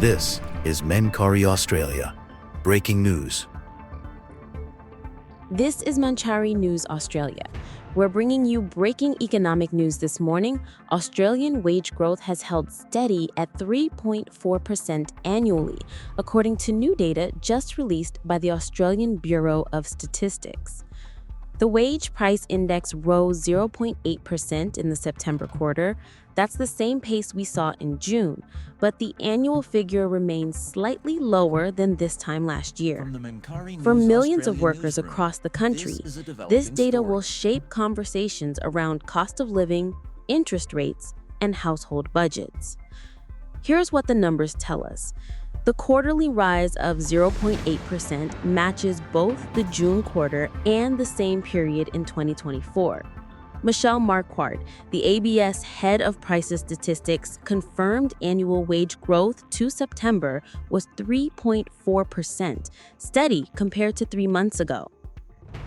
This is Marquardt, Australia. Breaking news. This is Marquardt News Australia. We're bringing you breaking economic news this morning. Australian wage growth has held steady at 3.4% annually, according to new data just released by the Australian Bureau of Statistics. The wage price index rose 0.8% in the September quarter. That's the same pace we saw in June, but the annual figure remains slightly lower than this time last year. For millions of workers across the country, this data will shape conversations around cost of living, interest rates, and household budgets. Here's what the numbers tell us. The quarterly rise of 0.8% matches both the June quarter and the same period in 2024. Michelle Marquardt, the ABS head of prices statistics, confirmed annual wage growth to September was 3.4%, steady compared to 3 months ago.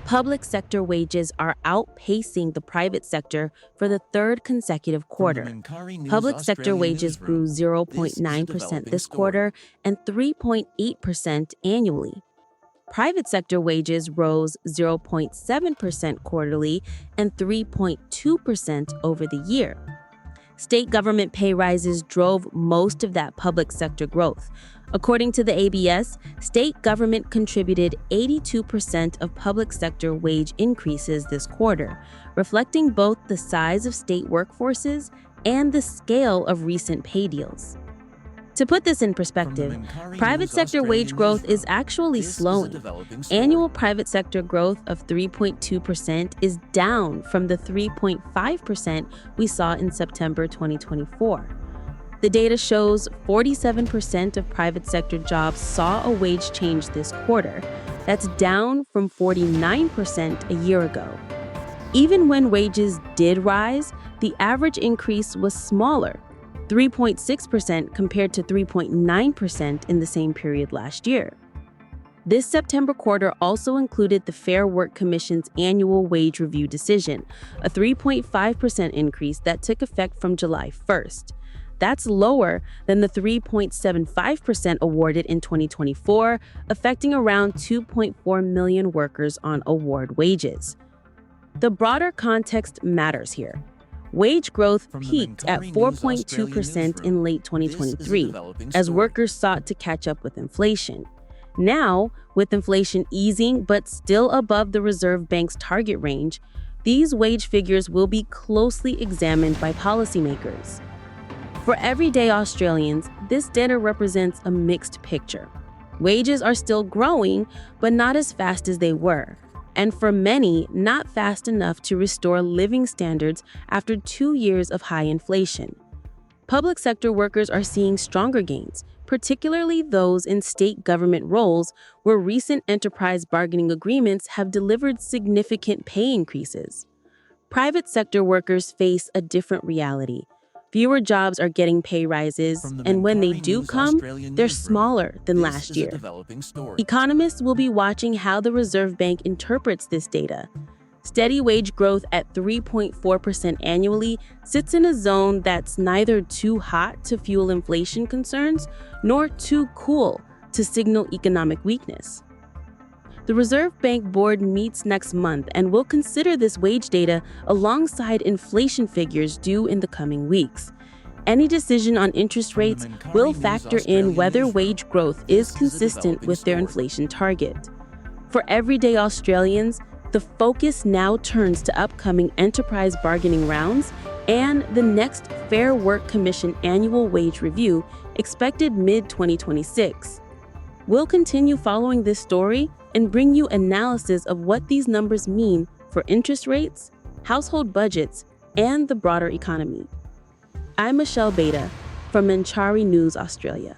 Public sector wages are outpacing the private sector for the third consecutive quarter. Public sector wages grew 0.9% this quarter and 3.8% annually. Private sector wages rose 0.7% quarterly and 3.2% over the year. State government pay rises drove most of that public sector growth. According to the ABS, state government contributed 82% of public sector wage increases this quarter, reflecting both the size of state workforces and the scale of recent pay deals. To put this in perspective, private sector wage growth is actually slowing. Annual private sector growth of 3.2% is down from the 3.5% we saw in September 2024. The data shows 47% of private sector jobs saw a wage change this quarter. That's down from 49% a year ago. Even when wages did rise, the average increase was smaller, 3.6% compared to 3.9% in the same period last year. This September quarter also included the Fair Work Commission's annual wage review decision, a 3.5% increase that took effect from July 1st. That's lower than the 3.75% awarded in 2024, affecting around 2.4 million workers on award wages. The broader context matters here. Wage growth peaked at 4.2% in late 2023 as workers sought to catch up with inflation. Now, with inflation easing but still above the Reserve Bank's target range, these wage figures will be closely examined by policymakers. For everyday Australians, this data represents a mixed picture. Wages are still growing, but not as fast as they were. And for many, not fast enough to restore living standards after 2 years of high inflation. Public sector workers are seeing stronger gains, particularly those in state government roles where recent enterprise bargaining agreements have delivered significant pay increases. Private sector workers face a different reality. Fewer jobs are getting pay rises, and when they do come, they're smaller than last year. Economists will be watching how the Reserve Bank interprets this data. Steady wage growth at 3.4% annually sits in a zone that's neither too hot to fuel inflation concerns, nor too cool to signal economic weakness. The Reserve Bank Board meets next month and will consider this wage data alongside inflation figures due in the coming weeks. Any decision on interest rates will factor in whether wage growth is consistent with their inflation target. For everyday Australians, the focus now turns to upcoming enterprise bargaining rounds and the next Fair Work Commission annual wage review expected mid-2026. We'll continue following this story and bring you analysis of what these numbers mean for interest rates, household budgets, and the broader economy. I'm Michelle Beta from Marquardt News Australia.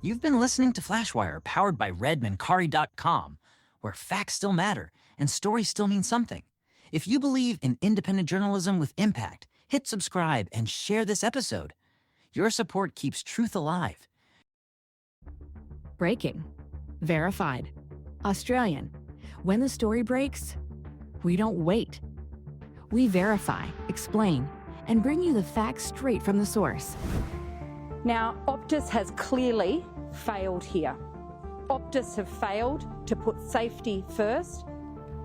You've been listening to Flashwire, powered by RedManCari.com, where facts still matter and stories still mean something. If you believe in independent journalism with impact, hit subscribe and share this episode. Your support keeps truth alive. Breaking. Verified. Australian. When the story breaks, we don't wait. We verify, explain, and bring you the facts straight from the source. Now, Optus has clearly failed here. Optus have failed to put safety first.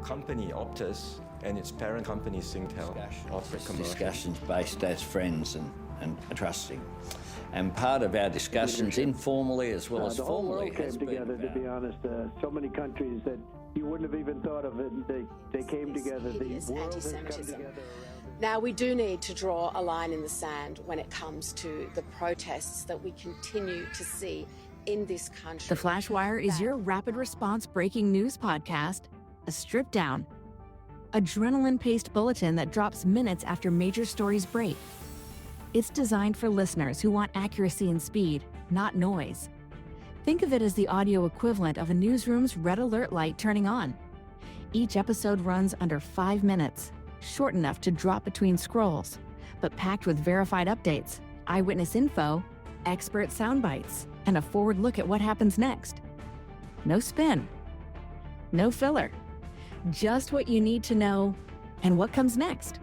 Company Optus and its parent company Singtel offer commercial. Discussions based as friends and trusting. And part of our discussions, informally as well as the whole formally, world came has been together, to be honest. So many countries that you wouldn't have even thought of it, they came together. The world has come together. Now, we do need to draw a line in the sand when it comes to the protests that we continue to see in this country. The Flash Wire is your rapid response breaking news podcast, a stripped down, adrenaline-paced bulletin that drops minutes after major stories break. It's designed for listeners who want accuracy and speed, not noise. Think of it as the audio equivalent of a newsroom's red alert light turning on. Each episode runs under 5 minutes, short enough to drop between scrolls, but packed with verified updates, eyewitness info, expert sound bites, and a forward look at what happens next. No spin, no filler, just what you need to know and what comes next.